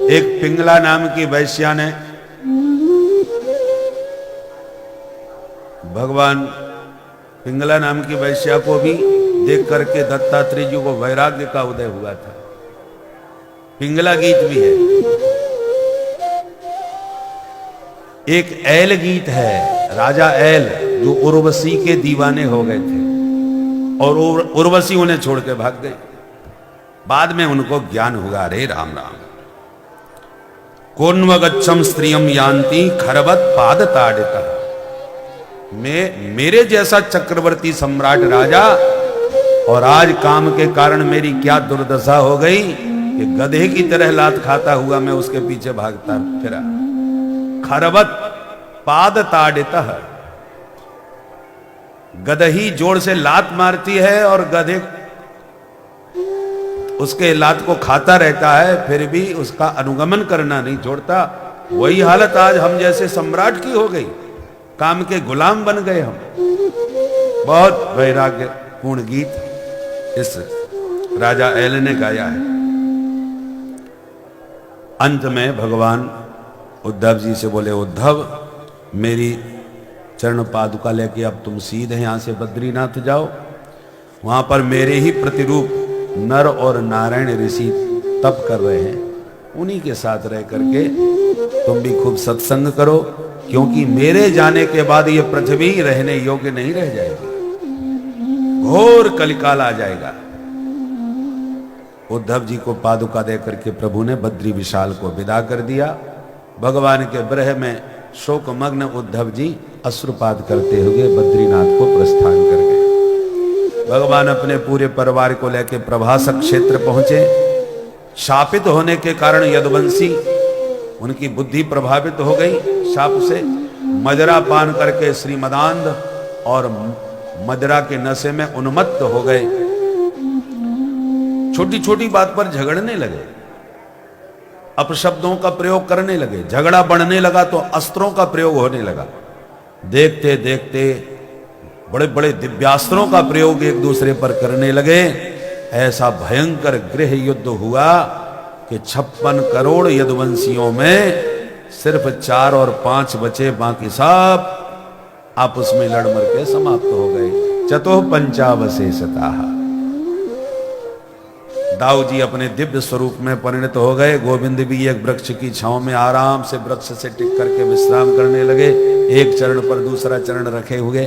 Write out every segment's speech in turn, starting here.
एक पिंगला नाम की वैश्या ने भगवान पिंगला नाम की वैश्या को भी देख करके दत्तात्रेय जी को वैराग्य का उदय हुआ था। पिंगला गीत भी है। एक ऐल गीत है, राजा ऐल जो उर्वशी के दीवाने हो गए थे और उर्वशी उन्हें छोड़ के भाग गई। बाद में उनको ज्ञान हुआ, रे राम राम, कोन्वगच्छम स्त्रियम यान्ति खरवत पाद ताड़िता। मेरे जैसा चक्रवर्ती सम्राट राजा, और आज काम के कारण मेरी क्या दुर्दशा हो गई कि गधे की तरह लात खाता हुआ मैं उसके पीछे भागता फिरा। खरवत पाद ताड़िता, गदही जोर से लात मारती है और गधे उसके लात को खाता रहता है, फिर भी उसका अनुगमन करना नहीं छोड़ता। वही हालत आज हम जैसे सम्राट की हो गई, काम के गुलाम बन गए हम। बहुत वैराग्यपूर्ण गीत इस राजा ऐल ने गाया है। अंत में भगवान उद्धव जी से बोले, उद्धव मेरी चरण पादुका लेके अब तुम सीधे यहां से बद्रीनाथ जाओ। वहां पर मेरे ही प्रतिरूप नर और नारायण ऋषि तप कर रहे हैं, उन्हीं के साथ रह करके तुम भी खूब सत्संग करो, क्योंकि मेरे जाने के बाद ये पृथ्वी रहने योग्य नहीं रह जाएगी, घोर कलिकाल आ जाएगा। उद्धव जी को पादुका दे करके प्रभु ने बद्री विशाल को विदा कर दिया। भगवान के विरह में शोकमग्न उद्धव जी अश्रुपात करते हुए बद्रीनाथ को प्रस्थान कर गए। भगवान अपने पूरे परिवार को लेकर प्रभासक क्षेत्र पहुंचे। शापित होने के कारण यदुवंशी उनकी बुद्धि प्रभावित हो गई शाप से। मदिरा पान करके श्रीमदानंद और मदिरा के नशे में उन्मत्त हो गए। छोटी छोटी बात पर झगड़ने लगे, अपशब्दों का प्रयोग करने लगे। झगड़ा बढ़ने लगा तो अस्त्रों का प्रयोग होने लगा। देखते देखते बड़े बड़े दिव्यास्त्रों का प्रयोग एक दूसरे पर करने लगे। ऐसा भयंकर गृह युद्ध हुआ कि 56 करोड़ यदुवंशियों में सिर्फ 4 और 5 बचे, बाकी सब आपस में लड़ मर के समाप्त हो गए। चतुः पंचावशेषता। दाऊ जी अपने दिव्य स्वरूप में परिणत हो गए। गोविंद भी एक वृक्ष की छांव में आराम से वृक्ष से टिक करके विश्राम करने लगे, एक चरण पर दूसरा चरण रखे हुए।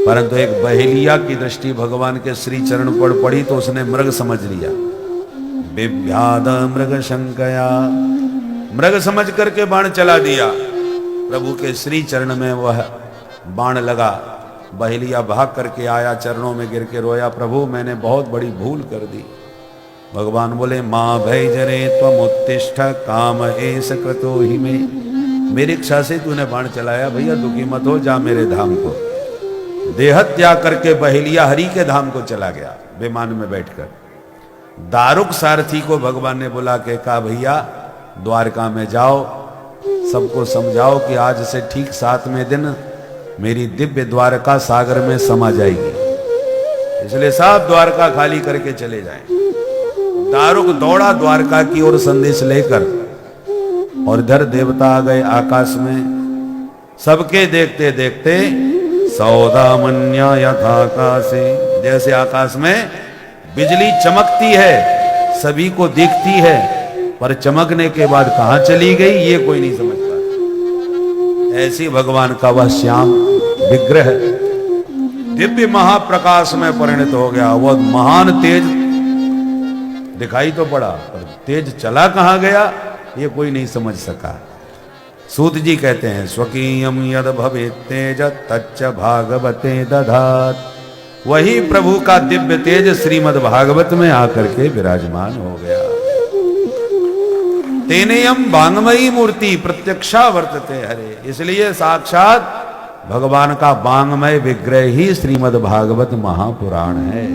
परंतु एक बहेलिया की दृष्टि भगवान के श्री चरण पर पड़ी तो उसने मृग समझ लिया। बिभ्याद मृग शंकया, मृग समझ करके बाण चला दिया। प्रभु के श्री चरण में वह बाण लगा। बहेलिया भाग करके आया, चरणों में गिर के रोया, प्रभु मैंने बहुत बड़ी भूल कर दी। भगवान बोले, मां भय जरे त्वम उत्तिष्ठ काम एस कृतो ही में। मेरी इच्छा से तूने बाण चलाया, भैया दुखी मत हो, जा मेरे धाम को। देह त्याग करके बहेलिया हरि के धाम को चला गया विमान में बैठकर। दारुक सारथी को भगवान ने बुला के कहा, भैया द्वारका में जाओ, सबको समझाओ कि आज से ठीक 7वें दिन मेरी दिव्य द्वारका सागर में समा जाएगी, इसलिए सब द्वारका खाली करके चले जाएं। दारुक दौड़ा द्वारका की ओर संदेश लेकर, और इधर देवता आ गए आकाश में। सबके देखते देखते सौदामन्या यथाकाशे, जैसे आकाश में बिजली चमकती है, सभी को दिखती है, पर चमकने के बाद कहां चली गई ये कोई नहीं समझता। ऐसी भगवान का वह श्याम विग्रह दिव्य महाप्रकाश में परिणत हो गया। वह महान तेज दिखाई तो पड़ा, पर तेज चला कहां गया ये कोई नहीं समझ सका। सूत जी कहते हैं, स्वकीयम यद भवेत् तेज तच्च भागवते दधात। वही प्रभु का दिव्य तेज श्रीमद् भागवत में आकर के विराजमान हो गया। तेनेयम वांगमयी मूर्ति प्रत्यक्षा वर्तते हरे, इसलिए साक्षात भगवान का वांगमय विग्रह ही श्रीमद् भागवत महापुराण है।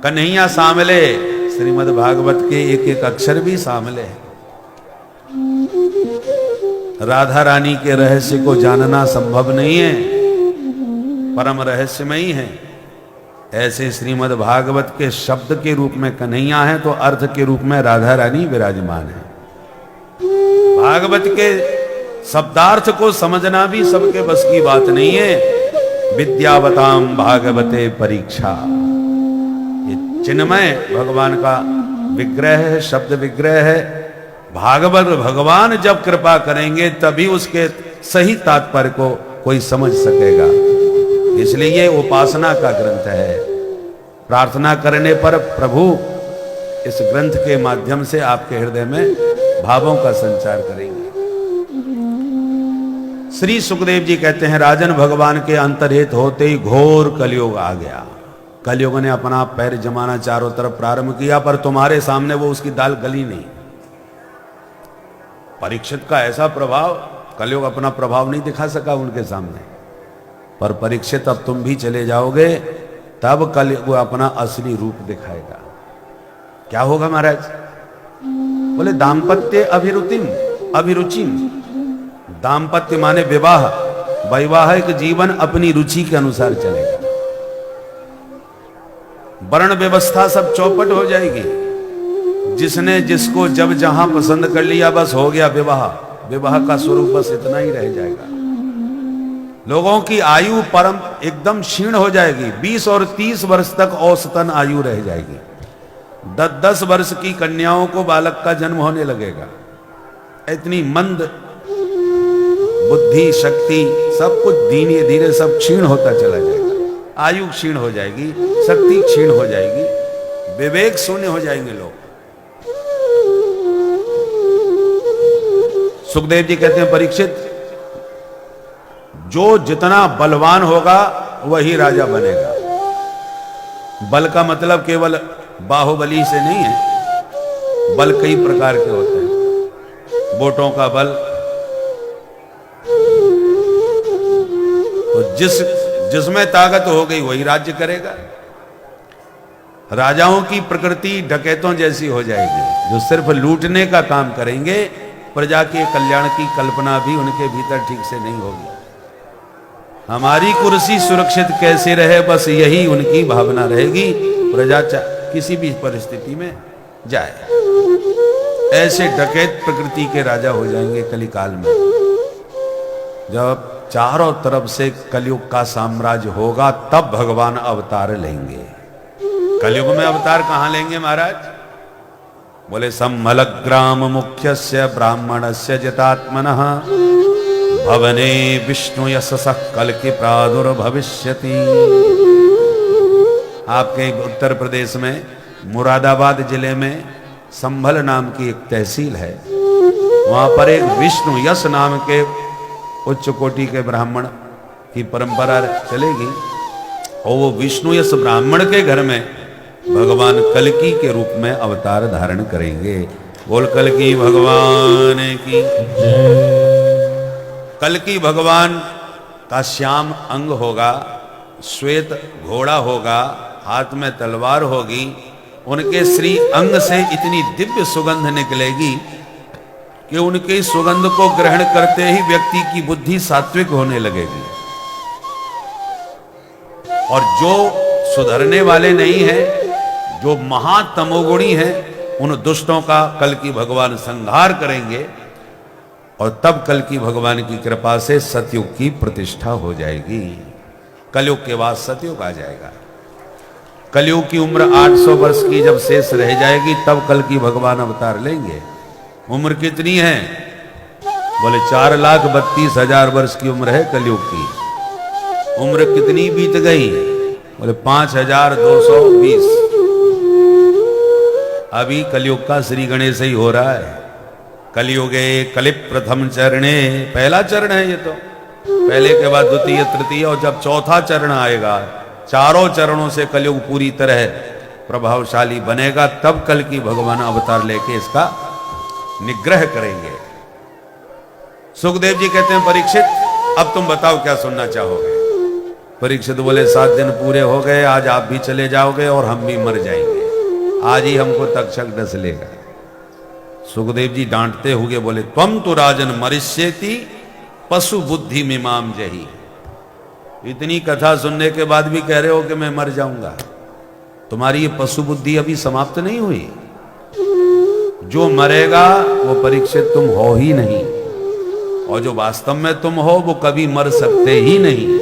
कन्हैया सामले, श्रीमद् भागवत के एक एक अक्षर भी सामले हैं। राधा रानी के रहस्य को जानना संभव नहीं है, परम रहस्यमयी है। ऐसे श्रीमद् भागवत के शब्द के रूप में कन्हैया है तो अर्थ के रूप में राधा रानी विराजमान है। भागवत के शब्दार्थ को समझना भी सबके बस की बात नहीं है। विद्यावताम भागवते परीक्षा, ये चिन्मय भगवान का विग्रह है, शब्द विग्रह है। भागवत भगवान जब कृपा करेंगे तभी उसके सही तात्पर्य को कोई समझ सकेगा। इसलिए ये उपासना का ग्रंथ है। प्रार्थना करने पर प्रभु इस ग्रंथ के माध्यम से आपके हृदय में भावों का संचार करेंगे। श्री सुखदेव जी कहते हैं, राजन भगवान के अंतर्हित होते ही घोर कलयुग आ गया। कलयुग ने अपना पैर जमाना चारों तरफ प्रारंभ किया, पर तुम्हारे सामने वो उसकी दाल गली नहीं। परीक्षित का ऐसा प्रभाव, कलयुग अपना प्रभाव नहीं दिखा सका उनके सामने, पर परीक्षित अब तुम भी चले जाओगे तब कलयुग अपना असली रूप दिखाएगा। क्या होगा महाराज? बोले दाम्पत्य अभिरुचिम। दाम्पत्य माने विवाह, वैवाहिक जीवन अपनी रुचि के अनुसार चलेगा। वर्ण व्यवस्था सब चौपट हो जाएगी। जिसने जिसको जब जहां पसंद कर लिया बस हो गया विवाह। विवाह का स्वरूप बस इतना ही रह जाएगा। लोगों की आयु परम एकदम क्षीण हो जाएगी। 20 और 30 वर्ष तक औसतन आयु रह जाएगी। 10-10 वर्ष की कन्याओं को बालक का जन्म होने लगेगा। इतनी मंद बुद्धि शक्ति सब कुछ धीरे धीरे सब क्षीण होता चला जाएगा। आयु क्षीण हो जाएगी, शक्ति क्षीण हो जाएगी, विवेक शून्य हो जाएंगे लोग। सुखदेव जी कहते हैं, परीक्षित जो जितना बलवान होगा वही राजा बनेगा। बल का मतलब केवल बाहुबली से नहीं है। बल कई प्रकार के होते हैं। वोटों का बल, तो जिसमें ताकत हो गई वही राज्य करेगा। राजाओं की प्रकृति डकैतों जैसी हो जाएगी, जो सिर्फ लूटने का काम करेंगे। प्रजा के कल्याण की कल्पना भी उनके भीतर ठीक से नहीं होगी। हमारी कुर्सी सुरक्षित कैसे रहे, बस यही उनकी भावना रहेगी। प्रजा किसी भी परिस्थिति में जाए। ऐसे डकैत प्रकृति के राजा हो जाएंगे कलिकाल में। जब चारों तरफ से कलयुग का साम्राज्य होगा तब भगवान अवतार लेंगे। कलयुग में अवतार कहां लेंगे महाराज? बोले सम्मलग्राम मुख्यस्य ब्राह्मणस्य जितात्मनः भवने विष्णु यशसः कल्कि प्रादुर्भविष्यति। आपके उत्तर प्रदेश में मुरादाबाद जिले में संभल नाम की एक तहसील है। वहां पर एक विष्णु यश नाम के उच्च कोटि के ब्राह्मण की परंपरा चलेगी, और वो विष्णु यश ब्राह्मण के घर में भगवान कल्कि के रूप में अवतार धारण करेंगे। बोल कल्कि भगवान की। कल्कि भगवान का श्याम अंग होगा, श्वेत घोड़ा होगा, हाथ में तलवार होगी। उनके श्री अंग से इतनी दिव्य सुगंध निकलेगी कि उनके सुगंध को ग्रहण करते ही व्यक्ति की बुद्धि सात्विक होने लगेगी। और जो सुधरने वाले नहीं हैं, जो महातमोगुणी हैं, उन दुष्टों का कल्कि भगवान संहार करेंगे। और तब कल्कि भगवान की कृपा से सतयुग की प्रतिष्ठा हो जाएगी। कलयुग के बाद सतयुग आ जाएगा। कलयुग की उम्र 800 वर्ष की जब शेष रह जाएगी तब कल्कि भगवान अवतार लेंगे। उम्र कितनी है? बोले 4,32,000 वर्ष की उम्र है कलयुग की। उम्र कितनी बीत गई? बोले 5,220। अभी कलयुग का श्री गणेश ही हो रहा है। कलयुगे कलि प्रथम चरणे, पहला चरण है ये तो। पहले के बाद द्वितीय तृतीय, और जब चौथा चरण आएगा, चारों चरणों से कलयुग पूरी तरह प्रभावशाली बनेगा, तब कल्कि भगवान अवतार लेके इसका निग्रह करेंगे। सुखदेव जी कहते हैं, परीक्षित अब तुम बताओ क्या सुनना चाहोगे? परीक्षित बोले 7 दिन पूरे हो गए, आज आप भी चले जाओगे और हम भी मर जाएंगे। आज ही हमको तक्षक डस लेगा। सुखदेव जी डांटते हुए बोले, त्वम तो राजन मरिष्येति पशु बुद्धि मिमाम जही। इतनी कथा सुनने के बाद भी कह रहे हो कि मैं मर जाऊंगा। तुम्हारी ये पशु बुद्धि अभी समाप्त नहीं हुई। जो मरेगा वो परीक्षित तुम हो ही नहीं, और जो वास्तव में तुम हो वो कभी मर सकते ही नहीं।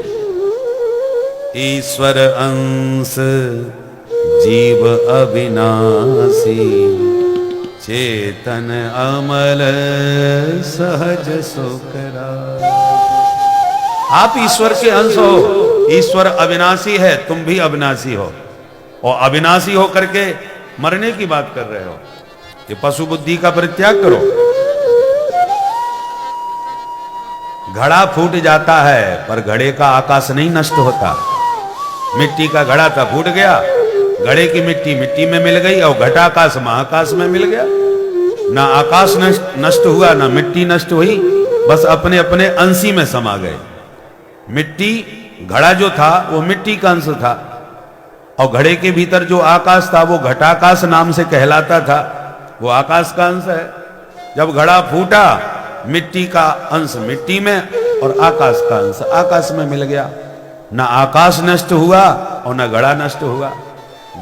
ईश्वर अंश जीव अविनाशी, चेतन अमल सहज सुकरा। आप ईश्वर के अंश हो। ईश्वर अविनाशी है, तुम भी अविनाशी हो, और अविनाशी हो करके मरने की बात कर रहे हो। ये पशु बुद्धि का परित्याग करो। घड़ा फूट जाता है पर घड़े का आकाश नहीं नष्ट होता। मिट्टी का घड़ा था, फूट गया, घड़े की मिट्टी मिट्टी में मिल गई, और घटाकाश महाकाश में मिल गया। ना आकाश नष्ट हुआ, ना मिट्टी नष्ट हुई, बस अपने अपने अंशी में समा गए। मिट्टी, घड़ा जो था वो मिट्टी का अंश था, और घड़े के भीतर जो आकाश था वो घटाकाश नाम से कहलाता था, वो आकाश का अंश है। जब घड़ा फूटा, मिट्टी का अंश मिट्टी में और आकाश का अंश आकाश में मिल गया। ना आकाश नष्ट हुआ और ना घड़ा नष्ट हुआ।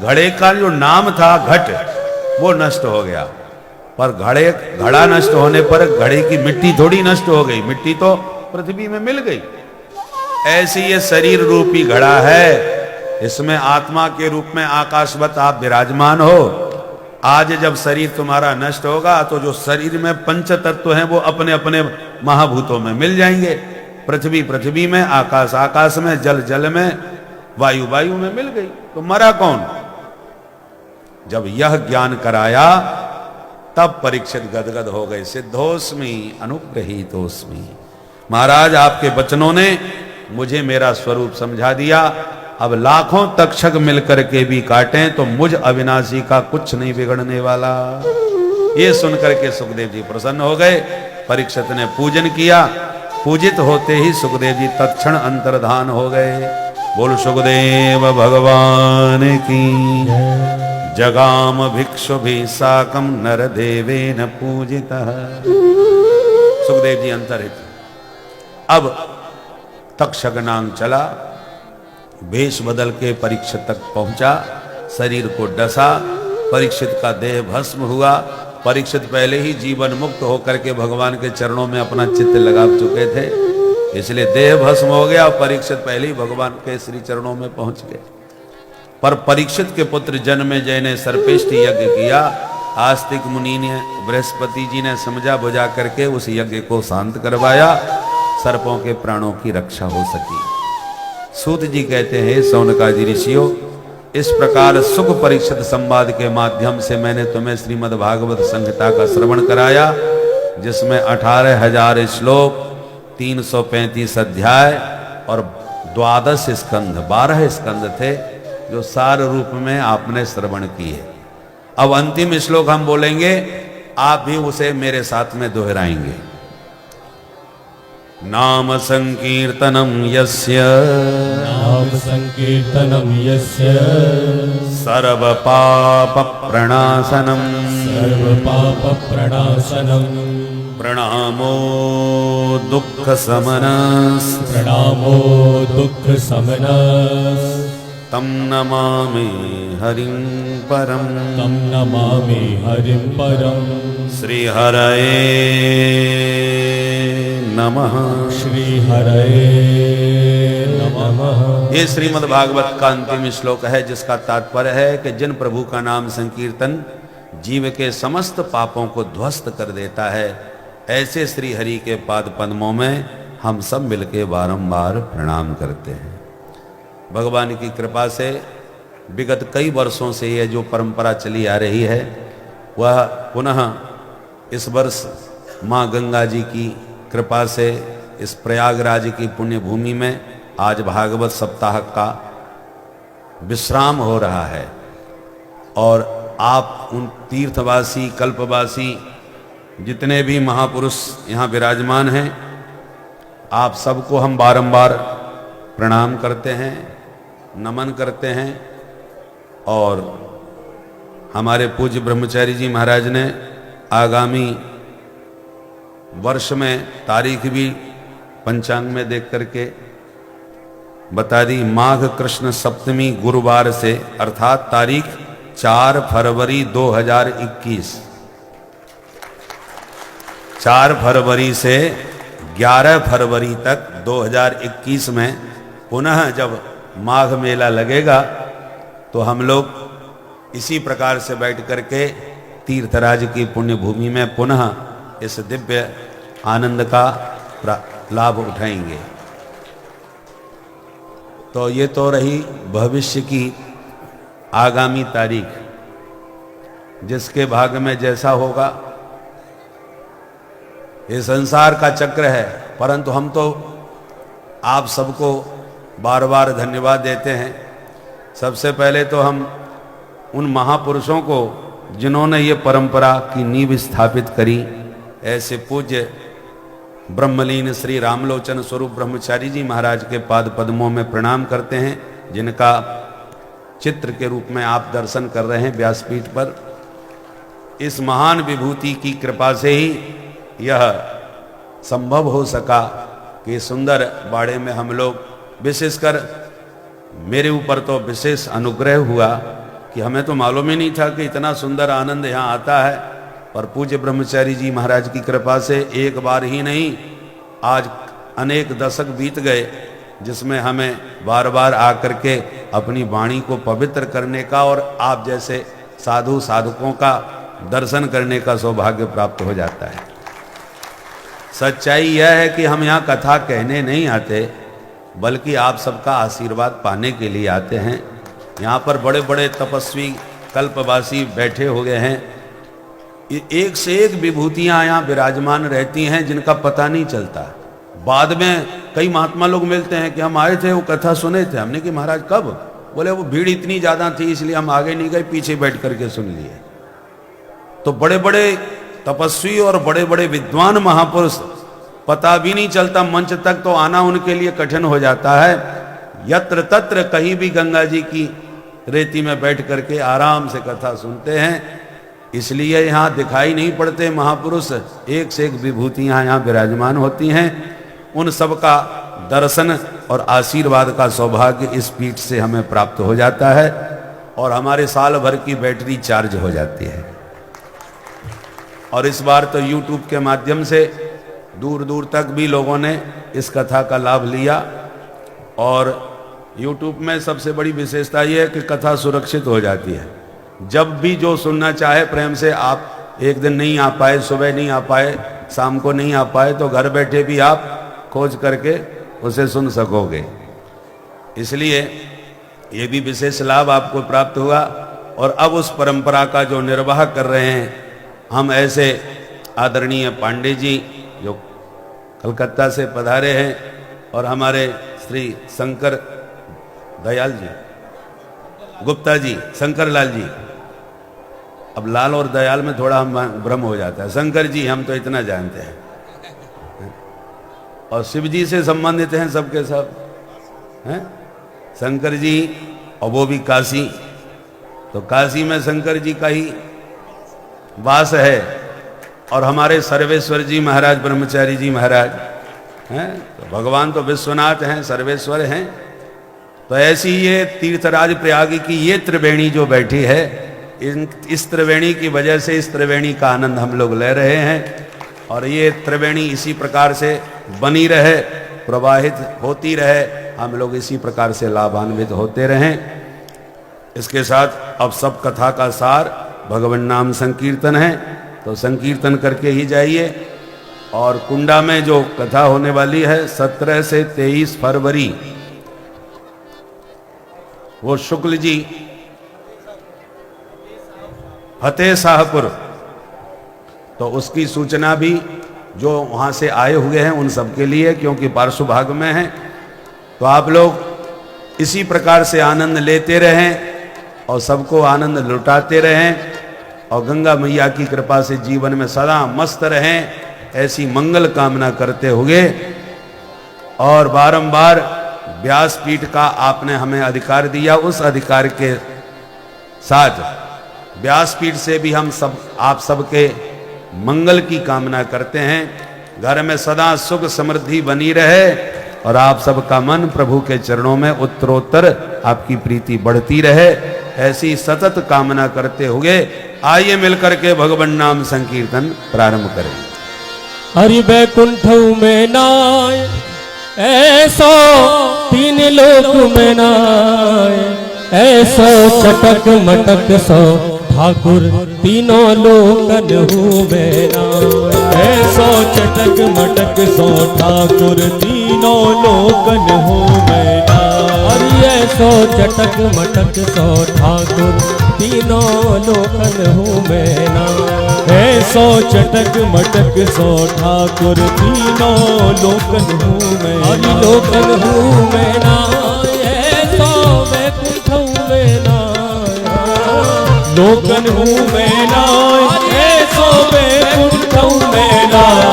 घड़े का जो नाम था घट, वो नष्ट हो गया, पर घड़ा नष्ट होने पर घड़े की मिट्टी थोड़ी नष्ट हो गई, मिट्टी तो पृथ्वी में मिल गई। ऐसी ये शरीर रूपी घड़ा है, इसमें आत्मा के रूप में आकाशवत आप विराजमान हो। आज जब शरीर तुम्हारा नष्ट होगा तो जो शरीर में पंच तत्व हैं वो अपने अपने महाभूतों में मिल जाएंगे। पृथ्वी पृथ्वी में, आकाश आकाश में, जल जल में, वायु वायु में मिल गई। तो मरा कौन? जब यह ज्ञान कराया तब परीक्षित गदगद हो गए। सिद्धोस्मि अनुग्रहीतोस्मि। महाराज आपके वचनों ने मुझे मेरा स्वरूप समझा दिया। अब लाखों तक्षक मिलकर के भी काटें तो मुझ अविनाशी का कुछ नहीं बिगड़ने वाला। ये सुनकर के सुखदेव जी प्रसन्न हो गए। परीक्षित ने पूजन किया। पूजित होते ही सुखदेव जी तत्क्षण अंतर्धान हो गए। बोल सुखदेव भगवान की। जगाम भिक्षु भी साकम नर देवेन पूजितः। सुखदेव जी अंतर्हित। अब तक्षक नाम चला, वेश बदल के परीक्षित तक पहुंचा, शरीर को डसा, परीक्षित का देह भस्म हुआ। परीक्षित पहले ही जीवन मुक्त होकर के भगवान के चरणों में अपना चित्त लगा चुके थे, इसलिए देह भस्म हो गया और परीक्षित पहले ही भगवान के श्री चरणों में पहुंच गए। पर परीक्षित के पुत्र जन्मेजय ने सर्पेष्ट यज्ञ किया। आस्तिक मुनि ने, बृहस्पति जी ने समझा बुझा करके उस यज्ञ को शांत करवाया, सर्पों के प्राणों की रक्षा हो सकी। सूत जी कहते हैं, सौनकादि ऋषियों, इस प्रकार सुख परीक्षित संवाद के माध्यम से मैंने तुम्हें श्रीमद् भागवत संहिता का श्रवण कराया, जिसमें 18,000 श्लोक, 335 अध्याय और 12 स्कंध, 12 स्कंध थे, जो सार रूप में आपने श्रवण किए। अब अंतिम श्लोक हम बोलेंगे, आप भी उसे मेरे साथ में दोहराएंगे। नाम संकीर्तनम यस्य, नाम संकीर्तनम यस्य, सर्व पाप प्रणाशनम, सर्व पाप प्रणाशनम, प्रणामो दुख समनस, प्रणामो दुख समनस, तम नमामि हरिं परम, तम नमामि हरिं परम। श्री हरये नमः। श्री हरये नमः। ये श्रीमद् भागवत का अंतिम श्लोक है, जिसका तात्पर्य है कि जिन प्रभु का नाम संकीर्तन जीव के समस्त पापों को ध्वस्त कर देता है, ऐसे श्री हरि के पाद पद्मों में हम सब मिलके बारंबार प्रणाम करते हैं। भगवान की कृपा से विगत कई वर्षों से यह जो परंपरा चली आ रही है, वह पुनः इस वर्ष माँ गंगा जी की कृपा से इस प्रयागराज की पुण्य भूमि में आज भागवत सप्ताह का विश्राम हो रहा है। और आप उन तीर्थवासी, कल्पवासी जितने भी महापुरुष यहाँ विराजमान हैं, आप सबको हम बारंबार प्रणाम करते हैं, नमन करते हैं। और हमारे पूज्य ब्रह्मचारी जी महाराज ने आगामी वर्ष में तारीख भी पंचांग में देख करके बता दी। माघ कृष्ण सप्तमी गुरुवार से अर्थात तारीख 4 फरवरी 2021, 4 फरवरी से 11 फरवरी तक 2021 में पुनः जब माघ मेला लगेगा तो हम लोग इसी प्रकार से बैठ करके तीर्थराज की पुण्य भूमि में पुनः इस दिव्य आनंद का लाभ उठाएंगे। तो ये तो रही भविष्य की आगामी तारीख, जिसके भाग में जैसा होगा। ये संसार का चक्र है, परंतु हम तो आप सबको बार बार धन्यवाद देते हैं। सबसे पहले तो हम उन महापुरुषों को जिन्होंने ये परंपरा की नींव स्थापित करी, ऐसे पूज्य ब्रह्मलीन श्री रामलोचन स्वरूप ब्रह्मचारी जी महाराज के पाद पद्मों में प्रणाम करते हैं, जिनका चित्र के रूप में आप दर्शन कर रहे हैं व्यासपीठ पर। इस महान विभूति की कृपा से ही यह संभव हो सका कि सुंदर बाड़े में हम लोग, विशेषकर मेरे ऊपर तो विशेष अनुग्रह हुआ कि हमें तो मालूम ही नहीं था कि इतना सुंदर आनंद यहाँ आता है। पर पूज्य ब्रह्मचारी जी महाराज की कृपा से एक बार ही नहीं, आज अनेक दशक बीत गए, जिसमें हमें बार बार आकर के अपनी वाणी को पवित्र करने का और आप जैसे साधु साधकों का दर्शन करने का सौभाग्य प्राप्त हो जाता है। सच्चाई यह है कि हम यहाँ कथा कहने नहीं आते, बल्कि आप सबका आशीर्वाद पाने के लिए आते हैं। यहाँ पर बड़े बड़े तपस्वी कल्पवासी बैठे हुए हैं, एक से एक विभूतियां यहाँ विराजमान रहती हैं जिनका पता नहीं चलता। बाद में कई महात्मा लोग मिलते हैं कि हम आए थे, वो कथा सुने थे। हमने कि महाराज कब? बोले वो भीड़ इतनी ज्यादा थी इसलिए हम आगे नहीं गए, पीछे बैठ करके सुन लिए। तो बड़े बड़े तपस्वी और बड़े बड़े विद्वान महापुरुष, पता भी नहीं चलता, मंच तक तो आना उनके लिए कठिन हो जाता है। यत्र तत्र कहीं भी गंगा जी की रेती में बैठ करके आराम से कथा सुनते हैं, इसलिए यहाँ दिखाई नहीं पड़ते महापुरुष, एक से एक विभूतियाँ यहाँ विराजमान होती हैं। उन सब का दर्शन और आशीर्वाद का सौभाग्य इस पीठ से हमें प्राप्त हो जाता है और हमारे साल भर की बैटरी चार्ज हो जाती है। और इस बार तो YouTube के माध्यम से दूर दूर तक भी लोगों ने इस कथा का लाभ लिया। और YouTube में सबसे बड़ी विशेषता यह है कि कथा सुरक्षित हो जाती है। जब भी जो सुनना चाहे प्रेम से, आप एक दिन नहीं आ पाए, सुबह नहीं आ पाए, शाम को नहीं आ पाए, तो घर बैठे भी आप खोज करके उसे सुन सकोगे। इसलिए ये भी विशेष लाभ आपको प्राप्त हुआ। और अब उस परंपरा का जो निर्वाह कर रहे हैं हम ऐसे आदरणीय पांडे जी जो कलकत्ता से पधारे हैं, और हमारे श्री शंकर दयाल जी, गुप्ता जी, शंकर लाल जी। अब लाल और दयाल में थोड़ा हम भ्रम हो जाता है। शंकर जी हम तो इतना जानते हैं, और शिव जी से संबंधित हैं सबके सब हैं। शंकर जी, और वो भी काशी, तो काशी में शंकर जी का ही वास है। और हमारे सर्वेश्वर जी महाराज, ब्रह्मचारी जी महाराज हैं, तो भगवान तो विश्वनाथ हैं, सर्वेश्वर हैं। तो ऐसी ये तीर्थराज प्रयाग की ये त्रिवेणी जो बैठी है, इस त्रिवेणी की वजह से इस त्रिवेणी का आनंद हम लोग ले रहे हैं। और ये त्रिवेणी इसी प्रकार से बनी रहे, प्रवाहित होती रहे, हम लोग इसी प्रकार से लाभान्वित होते रहें। इसके साथ अब सब कथा का सार भगवान नाम संकीर्तन है, तो संकीर्तन करके ही जाइए। और कुंडा में जो कथा होने वाली है 17 से 23 फरवरी, वो शुक्ल जी फतेह शाहपुर, तो उसकी सूचना भी जो वहाँ से आए हुए हैं उन सबके लिए, क्योंकि पार्श्व भाग में है। तो आप लोग इसी प्रकार से आनंद लेते रहें और सबको आनंद लुटाते रहें, और गंगा मैया की कृपा से जीवन में सदा मस्त रहें, ऐसी मंगल कामना करते हुए। और बारंबार व्यासपीठ का आपने हमें अधिकार दिया, उस अधिकार के साथ व्यासपीठ से भी हम सब, आप सबके मंगल की कामना करते हैं। घर में सदा सुख समृद्धि बनी रहे और आप सबका मन प्रभु के चरणों में उत्तरोत्तर आपकी प्रीति बढ़ती रहे, ऐसी सतत कामना करते हुए आइए मिलकर के भगवान नाम संकीर्तन प्रारंभ करें। हरि बैकुंठ में नाय ऐसो तीन लोक में नाय, ऐसो चटक मटक सो ठाकुर तीनों लोकन में नाय, ऐसो चटक मटक सो ठाकुर तीनों लोकन में नाय, हरि ऐसो चटक मटक सो ठाकुर तीनों लोकन में नाय, ऐसो चटक मटक सो ठाकुर तीनों लोकन में हरि लोकन में नाय, ऐसो बैकुंठ में नाय, लोकन में नाय, ऐसो बैकुंठ में नाय,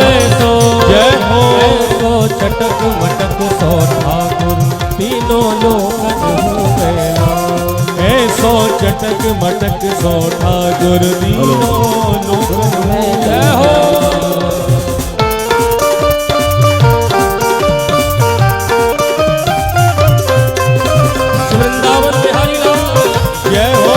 ऐसो जय हो, ऐसो चटक मटक सो ठाकुर तीनों लोकन में नाय, ऐसो चटक मटक सो ठाकुर तीनों लोकन में जय हो। वृंदावन बिहारी राम जय हो।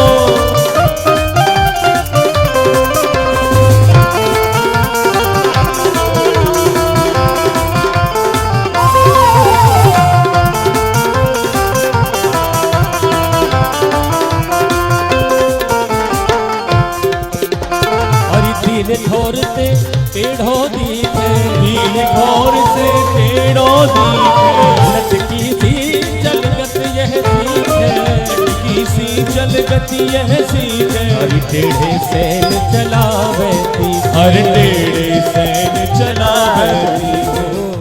हरि तीन ठोर से टेढ़ो दीखे, तीन ठोर से टेढ़ो दीखे, लटकी सी चलगत यह सीखे, लटकी सी चलगत यह सीखे, हरि टेढ़े सैन चलावे, हरि टेढ़े सैन चलावे,